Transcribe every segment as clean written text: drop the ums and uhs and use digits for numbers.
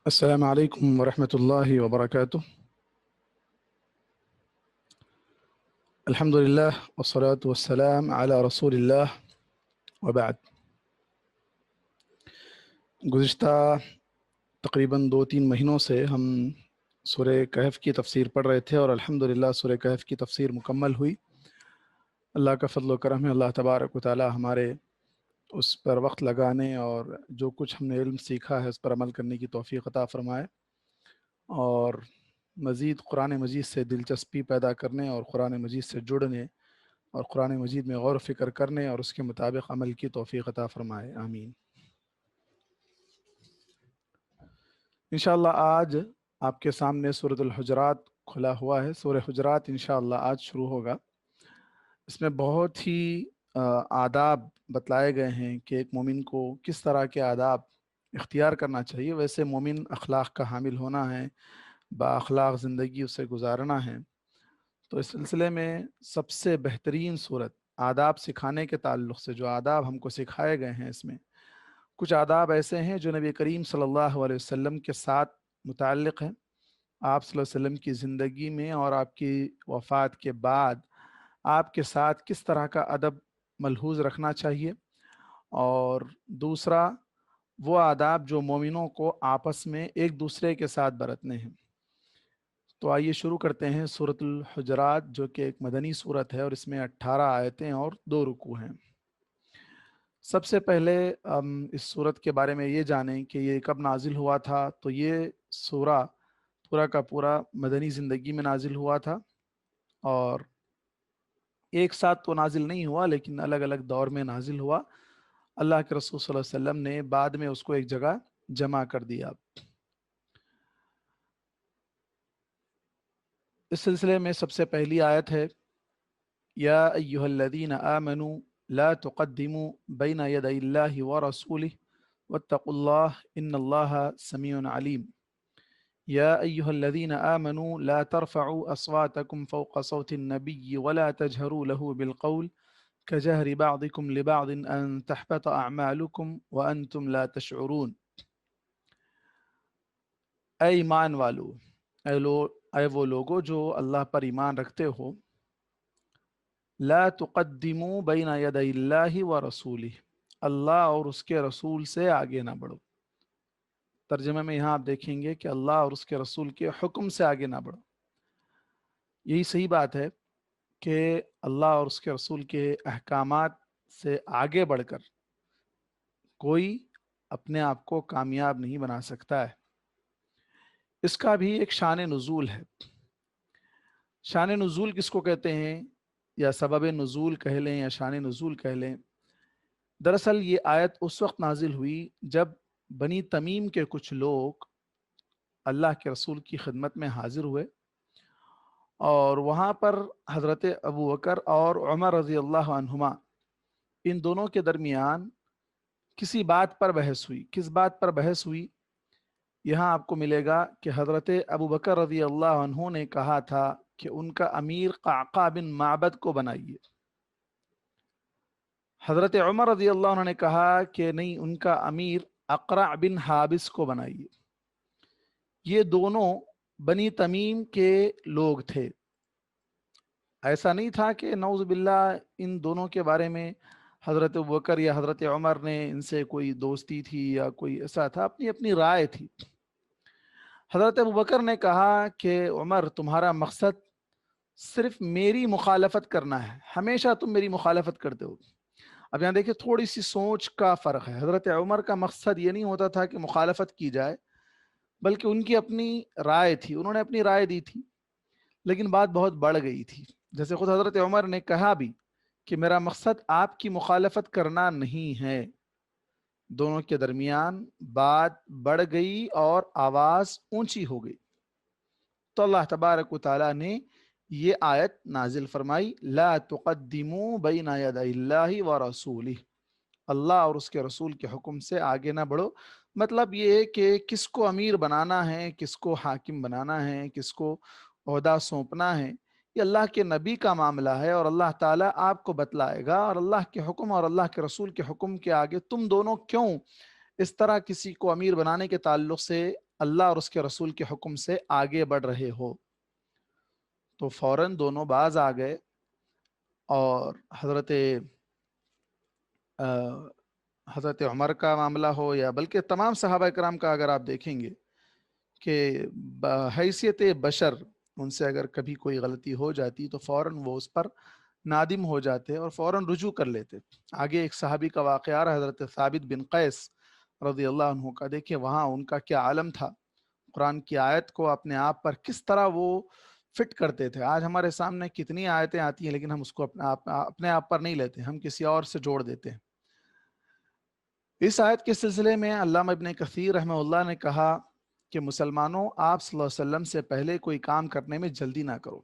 السلام علیکم ورحمۃ اللہ وبرکاتہ۔ الحمد للہ والصلاة والسلام علی رسول اللہ وبعد۔ گزشتہ تقریباً 2-3 مہینوں سے ہم سورہ کہف کی تفسیر پڑھ رہے تھے، اور الحمد للہ سورہ کہف کی تفسیر مکمل ہوئی۔ اللہ کا فضل و کرم ہے، اللہ تبارک و تعالی ہمارے اس پر وقت لگانے اور جو کچھ ہم نے علم سیکھا ہے اس پر عمل کرنے کی توفیق عطا فرمائے، اور مزید قرآن مجید سے دلچسپی پیدا کرنے اور قرآن مجید سے جڑنے اور قرآن مجید میں غور و فکر کرنے اور اس کے مطابق عمل کی توفیق عطا فرمائے، آمین۔ انشاءاللہ آج آپ کے سامنے سورۃ الحجرات کھلا ہوا ہے۔ سورہ حجرات انشاءاللہ آج شروع ہوگا۔ اس میں بہت ہی آداب بتلائے گئے ہیں کہ ایک مومن کو کس طرح کے آداب اختیار کرنا چاہیے۔ ویسے مومن اخلاق کا حامل ہونا ہے، با اخلاق زندگی اسے گزارنا ہے، تو اس سلسلے میں سب سے بہترین صورت آداب سکھانے کے تعلق سے جو آداب ہم کو سکھائے گئے ہیں، اس میں کچھ آداب ایسے ہیں جو نبی کریم صلی اللہ علیہ وسلم کے ساتھ متعلق ہیں۔ آپ صلی اللہ علیہ وسلم کی زندگی میں اور آپ کی وفات کے بعد آپ کے ساتھ کس طرح کا ادب ملحوظ رکھنا چاہیے، اور دوسرا وہ آداب جو مومنوں کو آپس میں ایک دوسرے کے ساتھ برتنے ہیں۔ تو آئیے شروع کرتے ہیں سورۃ الحجرات، جو کہ ایک مدنی سورت ہے اور اس میں 18 آیتیں اور 2 رکوع ہیں۔ سب سے پہلے ہم اس سورت کے بارے میں یہ جانیں کہ یہ کب نازل ہوا تھا۔ تو یہ سورہ پورا کا پورا مدنی زندگی میں نازل ہوا تھا، اور ایک ساتھ تو نازل نہیں ہوا لیکن الگ الگ دور میں نازل ہوا۔ اللہ کے رسول صلی اللہ علیہ وسلم نے بعد میں اس کو ایک جگہ جمع کر دیا۔ اس سلسلے میں سب سے پہلی آیت ہے، یا ایہا الذین آمنوا لا تقدموا بین یدی اللہ ورسولہ واتقوا اللہ ان اللہ سمیع علیم۔ یا ایہا الذین آمنوا لا ترفعوا اصواتکم فوق صوت النبی ولا تجہروا له بالقول كجهر بعضكم لبعض ان تحبط اعمالکم وانتم لا تشعرون۔ اے ایمان والو، اے وہ لوگو جو اللہ پر ایمان رکھتے ہو، لا تقدموا بین یدی اللہ ورسولہ، اللہ اور اس کے رسول سے آگے نہ بڑھو۔ ترجمے میں یہاں آپ دیکھیں گے کہ اللہ اور اس کے رسول کے حکم سے آگے نہ بڑھو۔ یہی صحیح بات ہے کہ اللہ اور اس کے رسول کے احکامات سے آگے بڑھ کر کوئی اپنے آپ کو کامیاب نہیں بنا سکتا ہے۔ اس کا بھی ایک شان نزول ہے۔ شان نزول کس کو کہتے ہیں، یا سبب نزول کہہ لیں یا شان نزول کہہ لیں؟ دراصل یہ آیت اس وقت نازل ہوئی جب بنی تمیم کے کچھ لوگ اللہ کے رسول کی خدمت میں حاضر ہوئے، اور وہاں پر حضرت ابو بکر اور عمر رضی اللہ عنہما، ان دونوں کے درمیان کسی بات پر بحث ہوئی۔ کس بات پر بحث ہوئی؟ یہاں آپ کو ملے گا کہ حضرت ابو بکر رضی اللہ عنہ نے کہا تھا کہ ان کا امیر قعقاع بن معبد کو بنائیے۔ حضرت عمر رضی اللہ عنہ نے کہا کہ نہیں، ان کا امیر اقرع بن حابس کو بنائیے۔ یہ دونوں بنی تمیم کے لوگ تھے۔ ایسا نہیں تھا کہ نعوذ باللہ ان دونوں کے بارے میں حضرت ابوبکر یا حضرت عمر نے ان سے کوئی دوستی تھی یا کوئی ایسا تھا، اپنی اپنی رائے تھی۔ حضرت ابوبکر نے کہا کہ عمر، تمہارا مقصد صرف میری مخالفت کرنا ہے، ہمیشہ تم میری مخالفت کرتے ہو۔ اب یہاں دیکھیں تھوڑی سی سوچ کا فرق ہے۔ حضرت عمر کا مقصد یہ نہیں ہوتا تھا کہ مخالفت کی جائے، بلکہ ان کی اپنی رائے تھی، انہوں نے اپنی رائے دی تھی، لیکن بات بہت بڑھ گئی تھی۔ جیسے خود حضرت عمر نے کہا بھی کہ میرا مقصد آپ کی مخالفت کرنا نہیں ہے۔ دونوں کے درمیان بات بڑھ گئی اور آواز اونچی ہو گئی، تو اللہ تبارک و تعالیٰ نے یہ آیت نازل فرمائی، لا تقدموا بین یدی اللہ ورسولہ، اللہ اور اس کے رسول کے حکم سے آگے نہ بڑھو۔ مطلب یہ ہے کہ کس کو امیر بنانا ہے، کس کو حاکم بنانا ہے، کس کو عہدہ سونپنا ہے، یہ اللہ کے نبی کا معاملہ ہے، اور اللہ تعالیٰ آپ کو بتلائے گا۔ اور اللہ کے حکم اور اللہ کے رسول کے حکم کے آگے تم دونوں کیوں اس طرح کسی کو امیر بنانے کے تعلق سے اللہ اور اس کے رسول کے حکم سے آگے بڑھ رہے ہو۔ تو فوراً دونوں باز آ گئے، اور حضرت عمر کا معاملہ ہو یا بلکہ تمام صحابہ کرام کا اگر آپ دیکھیں گے کہ بحیثیت بشر ان سے اگر کبھی کوئی غلطی ہو جاتی تو فوراً وہ اس پر نادم ہو جاتے اور فوراً رجوع کر لیتے۔ آگے ایک صحابی کا واقعہ آ رہا ہے، حضرت ثابت بن قیس رضی اللہ عنہ کا، دیکھیں وہاں ان کا کیا عالم تھا، قرآن کی آیت کو اپنے آپ پر کس طرح وہ فٹ کرتے تھے۔ آج ہمارے سامنے کتنی آیتیں آتی ہیں لیکن ہم اس کو اپنے آپ پر نہیں لیتے، ہم کسی اور سے جوڑ دیتے ہیں۔ اس آیت کے سلسلے میں علامہ ابن کثیر رحمہ اللہ نے کہا کہ مسلمانوں، آپ صلی اللہ علیہ وسلم سے پہلے کوئی کام کرنے میں جلدی نہ کرو،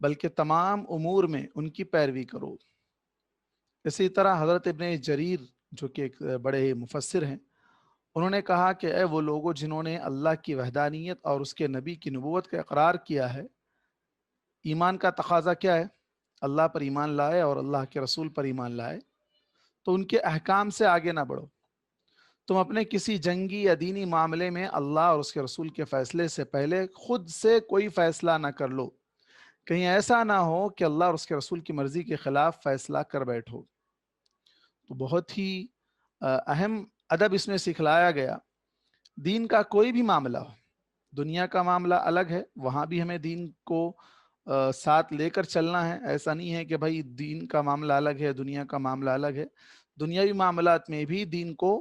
بلکہ تمام امور میں ان کی پیروی کرو۔ اسی طرح حضرت ابن جریر جو کہ ایک بڑے مفسر ہیں، انہوں نے کہا کہ اے وہ لوگوں جنہوں نے اللہ کی وحدانیت اور اس کے نبی کی نبوت کا اقرار کیا ہے، ایمان کا تقاضا کیا ہے؟ اللہ پر ایمان لائے اور اللہ کے رسول پر ایمان لائے، تو ان کے احکام سے آگے نہ بڑھو۔ تم اپنے کسی جنگی یا دینی معاملے میں اللہ اور اس کے رسول کے فیصلے سے پہلے خود سے کوئی فیصلہ نہ کر لو، کہیں ایسا نہ ہو کہ اللہ اور اس کے رسول کی مرضی کے خلاف فیصلہ کر بیٹھو۔ تو بہت ہی اہم ادب اس میں سکھلایا گیا۔ دین کا کوئی بھی معاملہ ہو، دنیا کا معاملہ الگ ہے، وہاں بھی ہمیں دین کو ساتھ لے کر چلنا ہے۔ ایسا نہیں ہے کہ بھائی دین کا معاملہ الگ ہے، دنیا کا معاملہ الگ ہے، دنیاوی معاملات میں بھی دین کو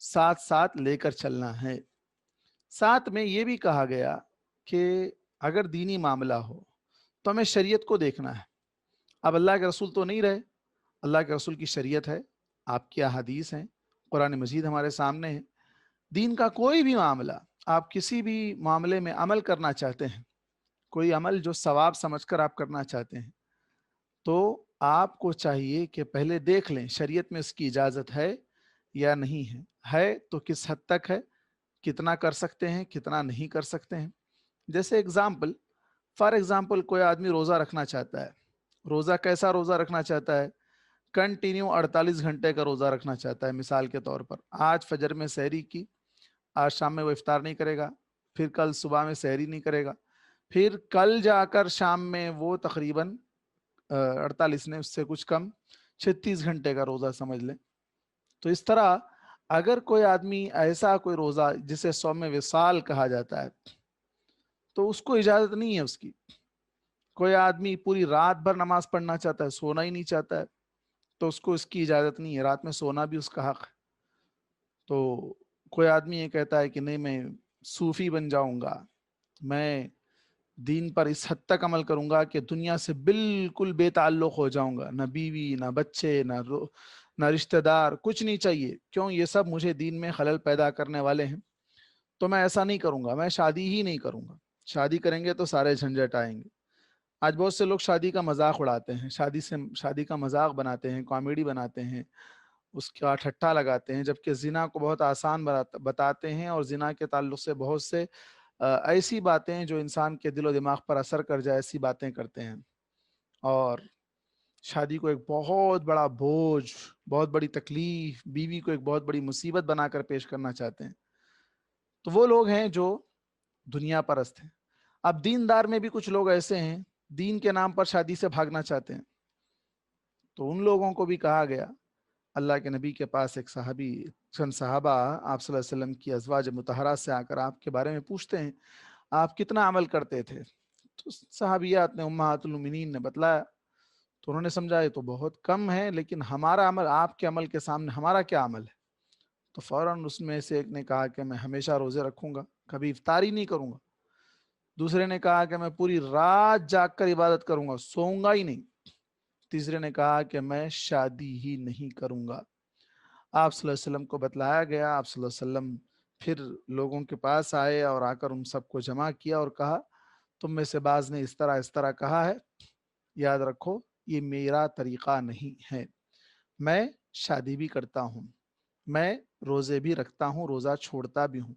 ساتھ ساتھ لے کر چلنا ہے۔ ساتھ میں یہ بھی کہا گیا کہ اگر دینی معاملہ ہو تو ہمیں شریعت کو دیکھنا ہے۔ اب اللہ کے رسول تو نہیں رہے، اللہ کے رسول کی شریعت ہے، آپ کی احادیث ہیں، قرآن مجید ہمارے سامنے ہے۔ دین کا کوئی بھی معاملہ، آپ کسی بھی معاملے میں عمل کرنا چاہتے ہیں، کوئی عمل جو ثواب سمجھ کر آپ کرنا چاہتے ہیں، تو آپ کو چاہیے کہ پہلے دیکھ لیں شریعت میں اس کی اجازت ہے یا نہیں ہے تو کس حد تک ہے، کتنا کر سکتے ہیں، کتنا نہیں کر سکتے ہیں۔ جیسے فار ایگزامپل کوئی آدمی روزہ رکھنا چاہتا ہے، روزہ کیسا روزہ رکھنا چاہتا ہے؟ کنٹینیو 48 گھنٹے کا روزہ رکھنا چاہتا ہے۔ مثال کے طور پر آج فجر میں سحری کی، آج شام میں وہ افطار نہیں کرے گا، پھر کل صبح میں سحری نہیں کرے گا، پھر کل جا کر شام میں وہ تقریباً 48 نے اس سے کچھ کم 36 گھنٹے کا روزہ سمجھ لیں۔ تو اس طرح اگر کوئی آدمی ایسا کوئی روزہ جسے صوم وصال کہا جاتا ہے، تو اس کو اجازت نہیں ہے اس کی۔ کوئی آدمی پوری رات بھر نماز پڑھنا چاہتا ہے، سونا ہی نہیں چاہتا ہے، تو اس کو اس کی اجازت نہیں ہے، رات میں سونا بھی اس کا حق ہے۔ تو کوئی آدمی یہ کہتا ہے کہ نہیں میں صوفی بن جاؤں گا، میں دین پر اس حد تک عمل کروں گا کہ دنیا سے بالکل بے تعلق ہو جاؤں گا، نہ بیوی نہ بچے نہ رشتہ دار، کچھ نہیں چاہیے، کیوں یہ سب مجھے دین میں خلل پیدا کرنے والے ہیں، تو میں ایسا نہیں کروں گا، میں شادی ہی نہیں کروں گا، شادی کریں گے تو سارے جھنجٹ آئیں گے۔ آج بہت سے لوگ شادی کا مذاق اڑاتے ہیں، شادی کا مذاق بناتے ہیں، کامیڈی بناتے ہیں، اس کا ٹھٹھا لگاتے ہیں، جبکہ زنا کو بہت آسان بتاتے ہیں، اور زنا کے تعلق سے بہت سے ایسی باتیں جو انسان کے دل و دماغ پر اثر کر جائے ایسی باتیں کرتے ہیں، اور شادی کو ایک بہت بڑا بوجھ، بہت بڑی تکلیف، بیوی کو ایک بہت بڑی مصیبت بنا کر پیش کرنا چاہتے ہیں۔ تو وہ لوگ ہیں جو دنیا پرست ہیں۔ اب دیندار میں بھی کچھ لوگ ایسے ہیں، دین کے نام پر شادی سے بھاگنا چاہتے ہیں، تو ان لوگوں کو بھی کہا گیا۔ اللہ کے نبی کے پاس ایک چند صحابہ آپ صلی اللہ علیہ وسلم کی ازواج مطہرات سے آ کر آپ کے بارے میں پوچھتے ہیں آپ کتنا عمل کرتے تھے؟ تو صحابیات نے، امہات المومنین نے بتلایا، تو انہوں نے سمجھا یہ تو بہت کم ہے، لیکن ہمارا عمل آپ کے عمل کے سامنے ہمارا کیا عمل ہے؟ تو فوراً اس میں سے ایک نے کہا کہ میں ہمیشہ روزے رکھوں گا، کبھی افطاری نہیں کروں گا۔ دوسرے نے کہا کہ میں پوری رات جاگ کر عبادت کروں گا، سوؤں گا ہی نہیں۔ تیسرے نے کہا کہ میں شادی ہی نہیں کروں گا۔ آپ صلی اللہ علیہ وسلم کو بتلایا گیا، آپ صلی اللہ علیہ وسلم پھر لوگوں کے پاس آئے اور آ کر ان سب کو جمع کیا اور کہا تم میں سے بعض نے اس طرح کہا ہے، یاد رکھو یہ میرا طریقہ نہیں ہے، میں شادی بھی کرتا ہوں، میں روزے بھی رکھتا ہوں، روزہ چھوڑتا بھی ہوں،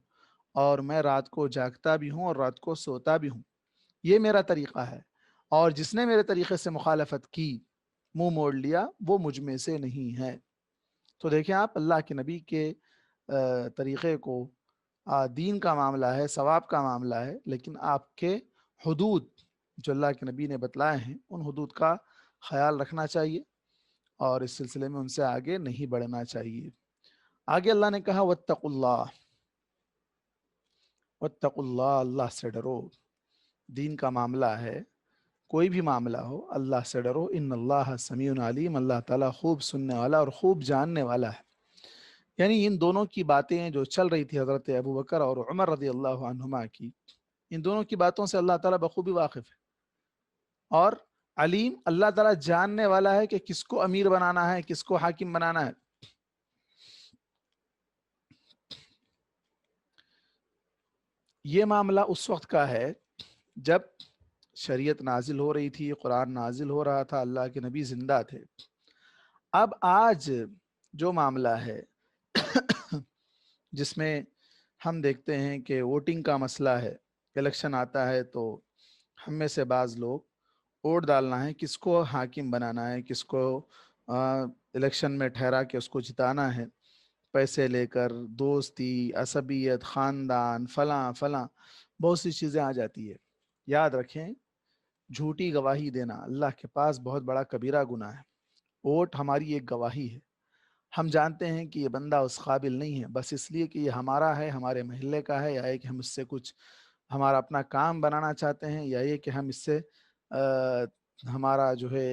اور میں رات کو جاگتا بھی ہوں اور رات کو سوتا بھی ہوں، یہ میرا طریقہ ہے، اور جس نے میرے طریقے سے مخالفت کی، منہ موڑ لیا، وہ مجھ میں سے نہیں ہے۔ تو دیکھیں آپ اللہ کے نبی کے طریقے کو دین کا معاملہ ہے، ثواب کا معاملہ ہے، لیکن آپ کے حدود جو اللہ کے نبی نے بتلائے ہیں ان حدود کا خیال رکھنا چاہیے اور اس سلسلے میں ان سے آگے نہیں بڑھنا چاہیے۔ آگے اللہ نے کہا واتقوا اللہ، واتقوا اللہ، اللہ سے ڈرو۔ دین کا معاملہ ہے، کوئی بھی معاملہ ہو، اللہ سے ڈرو۔ ان اللہ سمیع علیم، اللہ تعالیٰ خوب سننے والا اور خوب جاننے والا ہے۔ یعنی ان دونوں کی باتیں جو چل رہی تھی حضرت ابو بکر اور عمر رضی اللہ عنہما کی، ان دونوں کی باتوں سے اللہ تعالیٰ بخوبی واقف ہے، اور علیم، اللہ تعالیٰ جاننے والا ہے کہ کس کو امیر بنانا ہے، کس کو حاکم بنانا ہے۔ یہ معاملہ اس وقت کا ہے جب شریعت نازل ہو رہی تھی، قرآن نازل ہو رہا تھا، اللہ کے نبی زندہ تھے۔ اب آج جو معاملہ ہے جس میں ہم دیکھتے ہیں کہ ووٹنگ کا مسئلہ ہے، الیکشن آتا ہے تو ہم میں سے بعض لوگ ووٹ ڈالنا ہے، کس کو حاکم بنانا ہے، کس کو الیکشن میں ٹھہرا کے اس کو جتانا ہے، پیسے لے کر، دوستی، عصبیت، خاندان، فلاں فلاں، بہت سی چیزیں آ جاتی ہے۔ یاد رکھیں، جھوٹی گواہی دینا اللہ کے پاس بہت بڑا کبیرہ گناہ ہے۔ ووٹ ہماری ایک گواہی ہے، ہم جانتے ہیں کہ یہ بندہ اس قابل نہیں ہے، بس اس لیے کہ یہ ہمارا ہے، ہمارے محلے کا ہے، یا یہ کہ ہم اس سے کچھ ہمارا اپنا کام بنانا چاہتے ہیں، یا یہ کہ ہم اس سے ہمارا جو ہے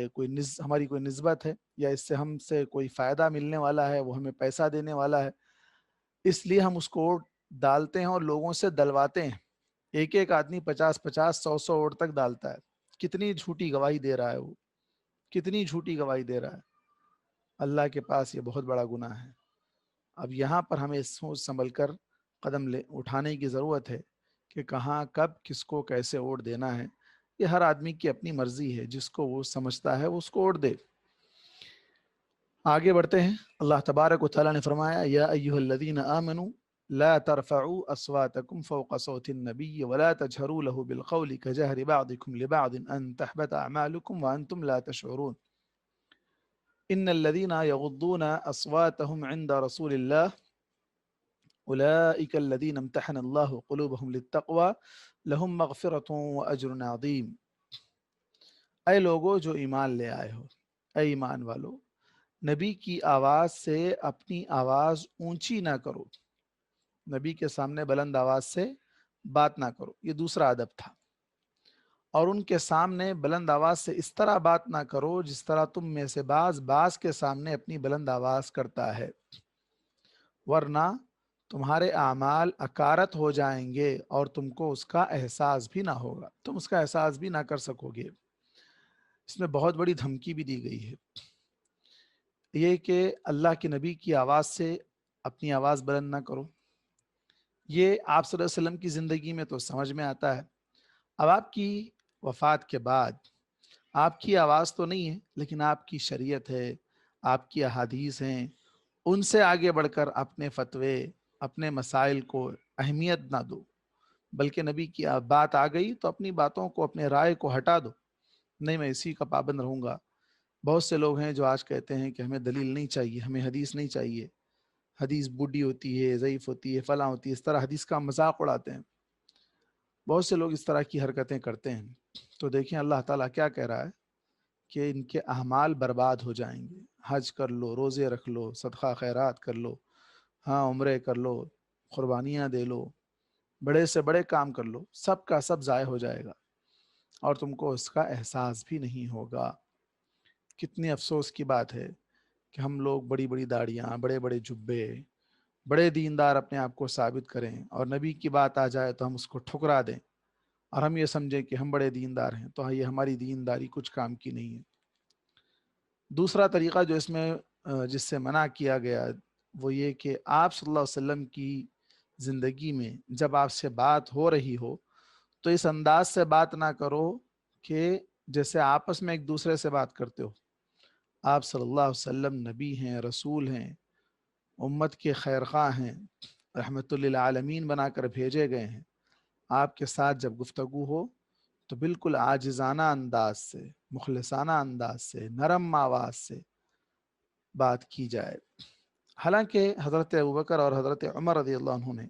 ہماری کوئی نسبت ہے، یا اس سے ہم سے کوئی فائدہ ملنے والا ہے، وہ ہمیں پیسہ دینے والا ہے، اس لیے ہم اس کو ووٹ ڈالتے ہیں اور لوگوں سے دلواتے ہیں۔ ایک ایک آدمی 50 50 100 ووٹ تک ڈالتا ہے۔ کتنی جھوٹی گواہی دے رہا ہے وہ، کتنی جھوٹی گواہی دے رہا ہے۔ اللہ کے پاس یہ بہت بڑا گناہ ہے۔ اب یہاں پر ہمیں سوچ سنبھل کر قدم اٹھانے کی ضرورت ہے کہ کہاں، کب، کس کو کیسے ووٹ دینا ہے۔ یہ ہر آدمی کی اپنی مرضی ہے، جس کو وہ سمجھتا ہے وہ اس کو ووٹ دے۔ آگے بڑھتے ہیں۔ اللہ تبارک و تعالیٰ نے فرمایا یا ایھا الذین آمنوا لا ترفعوا اصواتکم فوق صوت النبی ولا تجهروا له بالقول كجهر بعضكم لبعض ان تحبط اعمالكم وانتم لا تشعرون ان الذين يغضون اصواتهم عند رسول الله اولئك الذين امتحن الله قلوبهم للتقوى لهم مغفرة واجر عظیم۔ اے لوگو جو ایمان لے آئے ہو، اے ایمان والو، نبی کی آواز سے اپنی آواز اونچی نہ کرو، نبی کے سامنے بلند آواز سے بات نہ کرو، یہ دوسرا ادب تھا۔ اور ان کے سامنے بلند آواز سے اس طرح بات نہ کرو جس طرح تم میں سے بعض کے سامنے اپنی بلند آواز کرتا ہے، ورنہ تمہارے اعمال اکارت ہو جائیں گے اور تم کو اس کا احساس بھی نہ ہوگا، تم اس کا احساس بھی نہ کر سکو گے۔ اس میں بہت بڑی دھمکی بھی دی گئی ہے، یہ کہ اللہ کے نبی کی آواز سے اپنی آواز بلند نہ کرو۔ یہ آپ صلی اللہ علیہ وسلم کی زندگی میں تو سمجھ میں آتا ہے، اب آپ کی وفات کے بعد آپ کی آواز تو نہیں ہے، لیکن آپ کی شریعت ہے، آپ کی احادیث ہیں، ان سے آگے بڑھ کر اپنے فتوے، اپنے مسائل کو اہمیت نہ دو، بلکہ نبی کی بات آ گئی تو اپنی باتوں کو، اپنے رائے کو ہٹا دو، نہیں میں اسی کا پابند رہوں گا۔ بہت سے لوگ ہیں جو آج کہتے ہیں کہ ہمیں دلیل نہیں چاہیے، ہمیں حدیث نہیں چاہیے، حدیث بوڑھی ہوتی ہے، ضعیف ہوتی ہے، فلاں ہوتی ہے، اس طرح حدیث کا مذاق اڑاتے ہیں۔ بہت سے لوگ اس طرح کی حرکتیں کرتے ہیں، تو دیکھیں اللہ تعالیٰ کیا کہہ رہا ہے کہ ان کے اعمال برباد ہو جائیں گے۔ حج کر لو، روزے رکھ لو، صدقہ خیرات کر لو، ہاں عمرے کر لو، قربانیاں دے لو، بڑے سے بڑے کام کر لو، سب کا سب ضائع ہو جائے گا اور تم کو اس کا احساس بھی نہیں ہوگا۔ کتنی افسوس کی بات ہے کہ ہم لوگ بڑی بڑی داڑیاں، بڑے بڑے جبے، بڑے دیندار اپنے آپ کو ثابت کریں، اور نبی کی بات آ جائے تو ہم اس کو ٹھکرا دیں اور ہم یہ سمجھیں کہ ہم بڑے دیندار ہیں، تو یہ ہماری دینداری کچھ کام کی نہیں ہے۔ دوسرا طریقہ جو اس میں جس سے منع کیا گیا وہ یہ کہ آپ صلی اللہ علیہ وسلم کی زندگی میں جب آپ سے بات ہو رہی ہو تو اس انداز سے بات نہ کرو کہ جیسے آپس میں ایک دوسرے سے بات کرتے ہو۔ آپ صلی اللہ علیہ وسلم نبی ہیں، رسول ہیں، امت کے خیرخواہ ہیں، رحمت للعالمین بنا کر بھیجے گئے ہیں۔ آپ کے ساتھ جب گفتگو ہو تو بالکل عاجزانہ انداز سے، مخلصانہ انداز سے، نرم آواز سے بات کی جائے۔ حالانکہ حضرت ابوبکر اور حضرت عمر رضی اللہ عنہ نے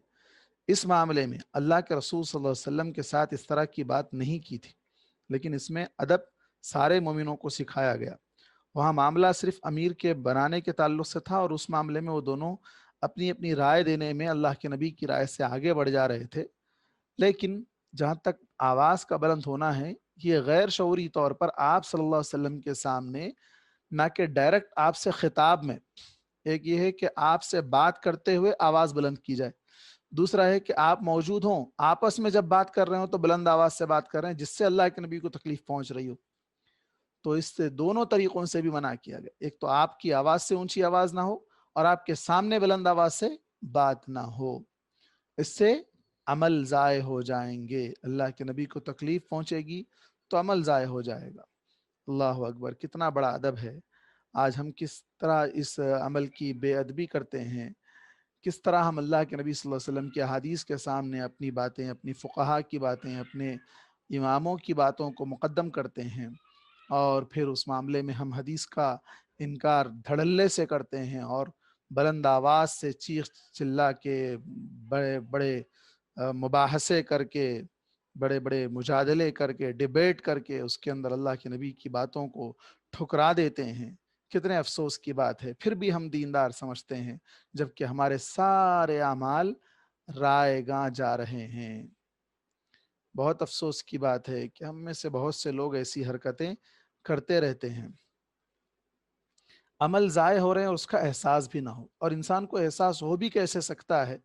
اس معاملے میں اللہ کے رسول صلی اللہ علیہ وسلم کے ساتھ اس طرح کی بات نہیں کی تھی، لیکن اس میں ادب سارے مومنوں کو سکھایا گیا۔ وہاں معاملہ صرف امیر کے بنانے کے تعلق سے تھا، اور اس معاملے میں وہ دونوں اپنی اپنی رائے دینے میں اللہ کے نبی کی رائے سے آگے بڑھ جا رہے تھے۔ لیکن جہاں تک آواز کا بلند ہونا ہے، یہ غیر شعوری طور پر آپ صلی اللہ علیہ وسلم کے سامنے، نہ کہ ڈائریکٹ آپ سے خطاب میں۔ ایک یہ ہے کہ آپ سے بات کرتے ہوئے آواز بلند کی جائے، دوسرا ہے کہ آپ موجود ہوں، آپس میں جب بات کر رہے ہوں تو بلند آواز سے بات کر رہے ہیں جس سے اللہ کے نبی کو تکلیف پہنچ رہی ہو۔ تو اس سے دونوں طریقوں سے بھی منع کیا گیا، ایک تو آپ کی آواز سے اونچی آواز نہ ہو، اور آپ کے سامنے بلند آواز سے بات نہ ہو، اس سے عمل ضائع ہو جائیں گے، اللہ کے نبی کو تکلیف پہنچے گی تو عمل ضائع ہو جائے گا۔ اللہ اکبر، کتنا بڑا ادب ہے۔ آج ہم کس طرح اس عمل کی بے ادبی کرتے ہیں، کس طرح ہم اللہ کے نبی صلی اللہ علیہ وسلم کی احادیث کے سامنے اپنی باتیں، اپنی فقہا کی باتیں، اپنے اماموں کی باتوں کو مقدم کرتے ہیں، اور پھر اس معاملے میں ہم حدیث کا انکار دھڑلے سے کرتے ہیں، اور بلند آواز سے چیخ چلا کے، بڑے بڑے مباحثے کر کے، بڑے بڑے مجادلے کر کے، ڈیبیٹ کر کے اس کے اندر اللہ کے نبی کی باتوں کو ٹھکرا دیتے ہیں۔ کتنے افسوس کی بات ہے، پھر بھی ہم دیندار سمجھتے ہیں جبکہ ہمارے سارے اعمال رائے گاں جا رہے ہیں۔ بہت افسوس کی بات ہے کہ ہم میں سے بہت سے لوگ ایسی حرکتیں کرتے رہتے ہیں، عمل ضائع ہو رہے ہیں اور اس کا احساس بھی نہ ہو۔ اور انسان کو احساس ہو بھی کیسے سکتا ہے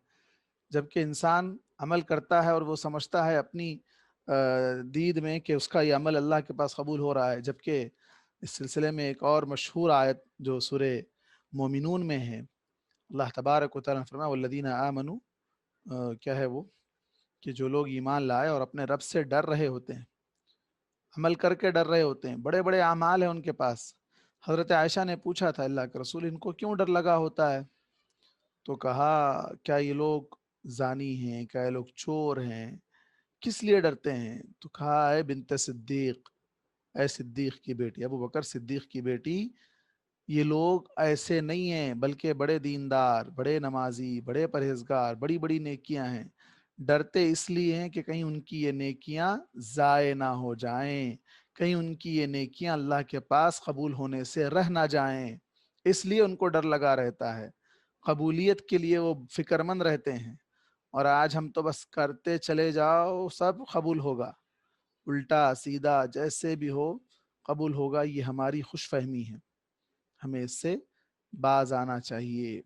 جبکہ انسان عمل کرتا ہے اور وہ سمجھتا ہے اپنی دید میں کہ اس کا یہ عمل اللہ کے پاس قبول ہو رہا ہے، جبکہ اس سلسلے میں ایک اور مشہور آیت جو سورہ مومنون میں ہے، اللہ تبارک و تعالیٰ نے فرمایا والذین آمنوا، کیا ہے وہ کہ جو لوگ ایمان لائے اور اپنے رب سے ڈر رہے ہوتے ہیں، عمل کر کے ڈر رہے ہوتے ہیں، بڑے بڑے اعمال ہیں ان کے پاس۔ حضرت عائشہ نے پوچھا تھا اللہ کے رسول ان کو کیوں ڈر لگا ہوتا ہے؟ تو کہا کیا یہ لوگ زانی ہیں، کیا یہ لوگ چور ہیں، کس لیے ڈرتے ہیں؟ تو کہا اے بنت صدیق، اے صدیق کی بیٹی، ابو بکر صدیق کی بیٹی، یہ لوگ ایسے نہیں ہیں بلکہ بڑے دیندار، بڑے نمازی، بڑے پرہیزگار، بڑی بڑی نیکیاں ہیں، ڈرتے اس لیے ہیں کہ کہیں ان کی یہ نیکیاں ضائع نہ ہو جائیں، کہیں ان کی یہ نیکیاں اللہ کے پاس قبول ہونے سے رہ نہ جائیں، اس لیے ان کو ڈر لگا رہتا ہے، قبولیت کے لیے وہ فکر مند رہتے ہیں۔ اور آج ہم تو بس کرتے چلے جاؤ سب قبول ہوگا، الٹا سیدھا جیسے بھی ہو قبول ہوگا، یہ ہماری خوش فہمی ہے، ہمیں اس سے باز آنا چاہیے۔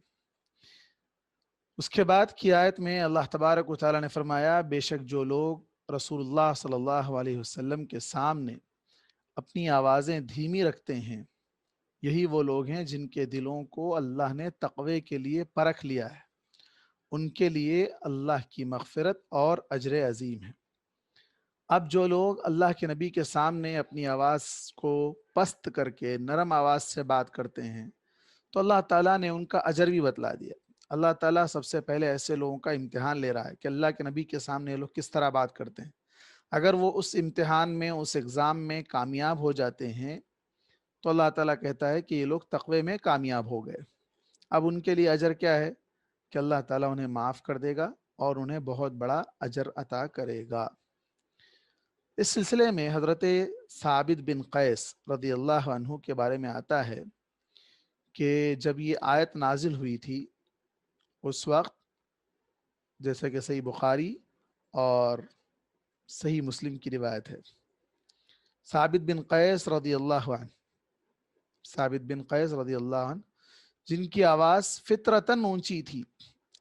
اس کے بعد کی آیت میں اللہ تبارک و تعالیٰ نے فرمایا بے شک جو لوگ رسول اللہ صلی اللہ علیہ وسلم کے سامنے اپنی آوازیں دھیمی رکھتے ہیں، یہی وہ لوگ ہیں جن کے دلوں کو اللہ نے تقوی کے لیے پرکھ لیا ہے، ان کے لیے اللہ کی مغفرت اور اجر عظیم ہے۔ اب جو لوگ اللہ کے نبی کے سامنے اپنی آواز کو پست کر کے نرم آواز سے بات کرتے ہیں تو اللہ تعالیٰ نے ان کا اجر بھی بتلا دیا۔ اللہ تعالیٰ سب سے پہلے ایسے لوگوں کا امتحان لے رہا ہے کہ اللہ کے نبی کے سامنے یہ لوگ کس طرح بات کرتے ہیں۔ اگر وہ اس امتحان میں، اس ایگزام میں کامیاب ہو جاتے ہیں تو اللہ تعالیٰ کہتا ہے کہ یہ لوگ تقوی میں کامیاب ہو گئے۔ اب ان کے لیے اجر کیا ہے کہ اللہ تعالیٰ انہیں معاف کر دے گا اور انہیں بہت بڑا اجر عطا کرے گا۔ اس سلسلے میں حضرت ثابت بن قیس رضی اللہ عنہ کے بارے میں آتا ہے کہ جب یہ آیت نازل ہوئی تھی اس وقت، جیسے کہ صحیح بخاری اور صحیح مسلم کی روایت ہے، ثابت بن قیس رضی اللہ عنہ، ثابت بن قیس رضی اللہ عنہ جن کی آواز فطرتاً اونچی تھی،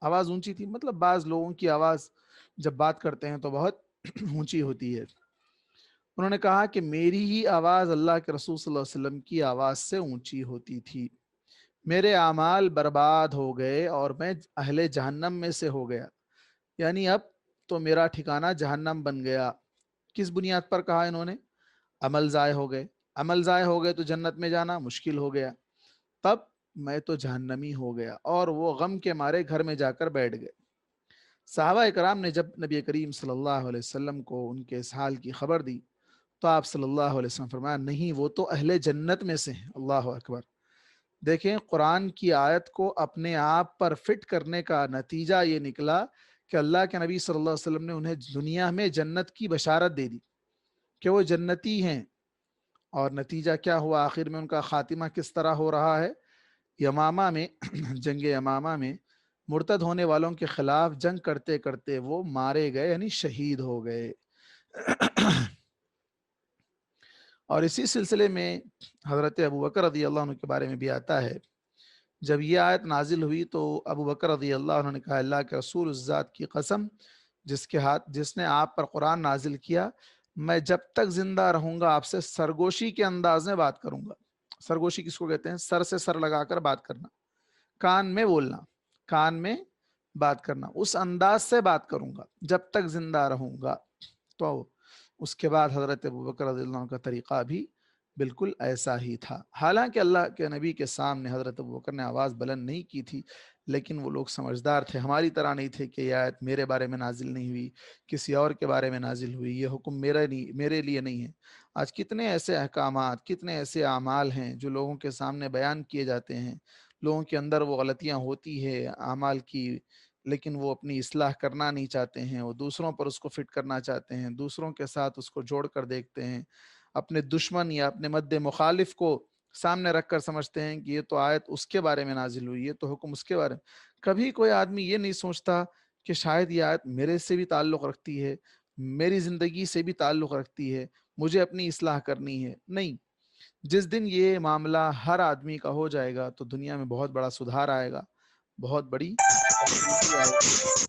آواز اونچی تھی مطلب بعض لوگوں کی آواز جب بات کرتے ہیں تو بہت اونچی ہوتی ہے، انہوں نے کہا کہ میری ہی آواز اللہ کے رسول صلی اللہ علیہ وسلم کی آواز سے اونچی ہوتی تھی، میرے اعمال برباد ہو گئے اور میں اہل جہنم میں سے ہو گیا، یعنی اب تو میرا ٹھکانہ جہنم بن گیا۔ کس بنیاد پر کہا انہوں نے؟ عمل ضائع ہو گئے، عمل ضائع ہو گئے تو جنت میں جانا مشکل ہو گیا، تب میں تو جہنمی ہو گیا، اور وہ غم کے مارے گھر میں جا کر بیٹھ گئے۔ صحابہ اکرام نے جب نبی کریم صلی اللہ علیہ وسلم کو ان کے اس حال کی خبر دی تو آپ صلی اللہ علیہ وسلم فرمایا نہیں وہ تو اہل جنت میں سے ہیں۔ اللہ اکبر، دیکھیں قرآن کی آیت کو اپنے آپ پر فٹ کرنے کا نتیجہ یہ نکلا کہ اللہ کے نبی صلی اللہ علیہ وسلم نے انہیں دنیا میں جنت کی بشارت دے دی کہ وہ جنتی ہیں، اور نتیجہ کیا ہوا، آخر میں ان کا خاتمہ کس طرح ہو رہا ہے؟ یمامہ میں جنگ یمامہ میں مرتد ہونے والوں کے خلاف جنگ کرتے کرتے وہ مارے گئے، یعنی شہید ہو گئے۔ اور اسی سلسلے میں حضرت ابو بکر رضی اللہ عنہ کے بارے میں بھی آتا ہے، جب یہ آیت نازل ہوئی تو ابو بکر رضی اللہ عنہ نے کہا اللہ کے رسول، اس ذات کی قسم جس نے آپ پر قرآن نازل کیا، میں جب تک زندہ رہوں گا آپ سے سرگوشی کے انداز میں بات کروں گا۔ سرگوشی کس کو کہتے ہیں؟ سر سے سر لگا کر بات کرنا، کان میں بولنا، کان میں بات کرنا، اس انداز سے بات کروں گا جب تک زندہ رہوں گا۔ تو اس کے بعد حضرت ابوبکر رضی اللہ عنہ کا طریقہ بھی بالکل ایسا ہی تھا۔ حالانکہ اللہ کے نبی کے سامنے حضرت ابوبکر نے آواز بلند نہیں کی تھی، لیکن وہ لوگ سمجھدار تھے، ہماری طرح نہیں تھے کہ یہ آیت میرے بارے میں نازل نہیں ہوئی، کسی اور کے بارے میں نازل ہوئی، یہ حکم میرے لیے نہیں ہے۔ آج کتنے ایسے احکامات، کتنے ایسے اعمال ہیں جو لوگوں کے سامنے بیان کیے جاتے ہیں، لوگوں کے اندر وہ غلطیاں ہوتی ہے اعمال کی، لیکن وہ اپنی اصلاح کرنا نہیں چاہتے ہیں، وہ دوسروں پر اس کو فٹ کرنا چاہتے ہیں، دوسروں کے ساتھ اس کو جوڑ کر دیکھتے ہیں، اپنے دشمن یا اپنے مد مخالف کو سامنے رکھ کر سمجھتے ہیں کہ یہ تو آیت اس کے بارے میں نازل ہوئی ہے، تو حکم اس کے بارے میں۔ کبھی کوئی آدمی یہ نہیں سوچتا کہ شاید یہ آیت میرے سے بھی تعلق رکھتی ہے، میری زندگی سے بھی تعلق رکھتی ہے، مجھے اپنی اصلاح کرنی ہے۔ نہیں، جس دن یہ معاملہ ہر آدمی کا ہو جائے گا تو دنیا میں بہت بڑا سدھار آئے گا، بہت بڑی تبدیلی آئے گی۔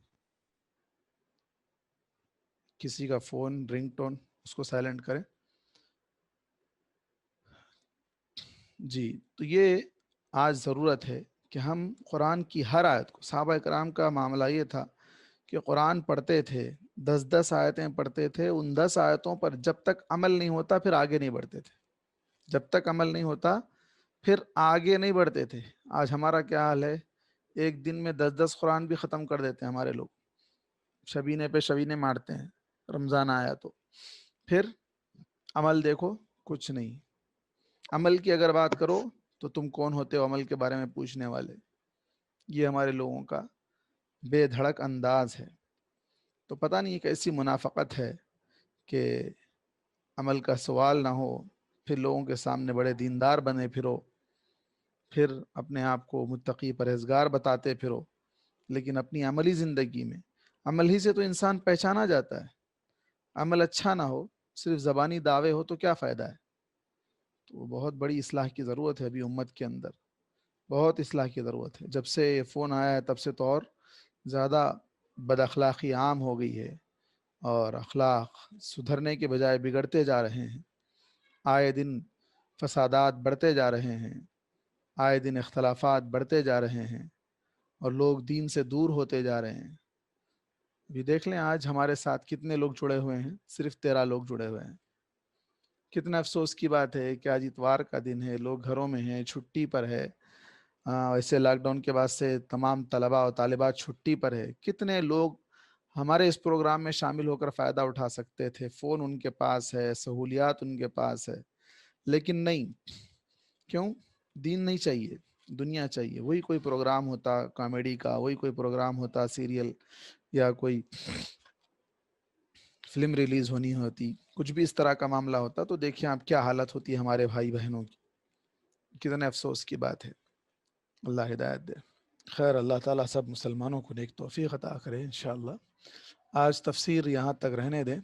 کسی کا فون رنگ ٹون، اس کو سائلنٹ کریں۔ جی، تو یہ آج ضرورت ہے کہ ہم قرآن کی ہر آیت کو، صحابہ کرام کا معاملہ یہ تھا کہ قرآن پڑھتے تھے، 10 آیتیں پڑھتے تھے، ان 10 آیتوں پر جب تک عمل نہیں ہوتا پھر آگے نہیں بڑھتے تھے، جب تک عمل نہیں ہوتا پھر آگے نہیں بڑھتے تھے۔ آج ہمارا کیا حال ہے؟ ایک دن میں 10 قرآن بھی ختم کر دیتے ہیں ہمارے لوگ، شبینے پہ شبینے مارتے ہیں، رمضان آیا تو پھر عمل دیکھو کچھ نہیں۔ عمل کی اگر بات کرو تو تم کون ہوتے ہو عمل کے بارے میں پوچھنے والے؟ یہ ہمارے لوگوں کا بے دھڑک انداز ہے۔ تو پتہ نہیں کیسی منافقت ہے کہ عمل کا سوال نہ ہو، پھر لوگوں کے سامنے بڑے دیندار بنے پھرو، پھر اپنے آپ کو متقی پرہیزگار بتاتے پھرو، لیکن اپنی عملی زندگی میں، عمل ہی سے تو انسان پہچانا جاتا ہے، عمل اچھا نہ ہو، صرف زبانی دعوے ہو تو کیا فائدہ ہے؟ تو بہت بڑی اصلاح کی ضرورت ہے ابھی امت کے اندر، بہت اصلاح کی ضرورت ہے۔ جب سے یہ فون آیا ہے تب سے تو اور زیادہ بد اخلاقی عام ہو گئی ہے، اور اخلاق سدھرنے کے بجائے بگڑتے جا رہے ہیں، آئے دن فسادات بڑھتے جا رہے ہیں، آئے دن اختلافات بڑھتے جا رہے ہیں، اور لوگ دین سے دور ہوتے جا رہے ہیں۔ ابھی دیکھ لیں آج ہمارے ساتھ کتنے لوگ جڑے ہوئے ہیں، صرف 13 لوگ جڑے ہوئے ہیں۔ کتنا افسوس کی بات ہے کہ آج اتوار کا دن ہے، لوگ گھروں میں ہیں، چھٹی پر ہے۔ ویسے لاک ڈاؤن کے بعد سے تمام طلباء اور طالبات چھٹی پر ہے، کتنے لوگ ہمارے اس پروگرام میں شامل ہو کر فائدہ اٹھا سکتے تھے، فون ان کے پاس ہے، سہولیات ان کے پاس ہے، لیکن نہیں۔ کیوں؟ دین نہیں چاہیے، دنیا چاہیے۔ وہی کوئی پروگرام ہوتا کامیڈی کا، وہی کوئی پروگرام ہوتا سیریل، یا کوئی فلم ریلیز ہونی ہوتی، کچھ بھی اس طرح کا معاملہ ہوتا، تو دیکھیں آپ کیا حالت ہوتی ہے ہمارے بھائی بہنوں کی۔ کتنے افسوس کی بات ہے۔ اللہ ہدایت دے۔ خیر، اللہ تعالیٰ سب مسلمانوں کو نیک توفیق عطا کرے انشاءاللہ۔ آج تفسیر یہاں تک رہنے دیں۔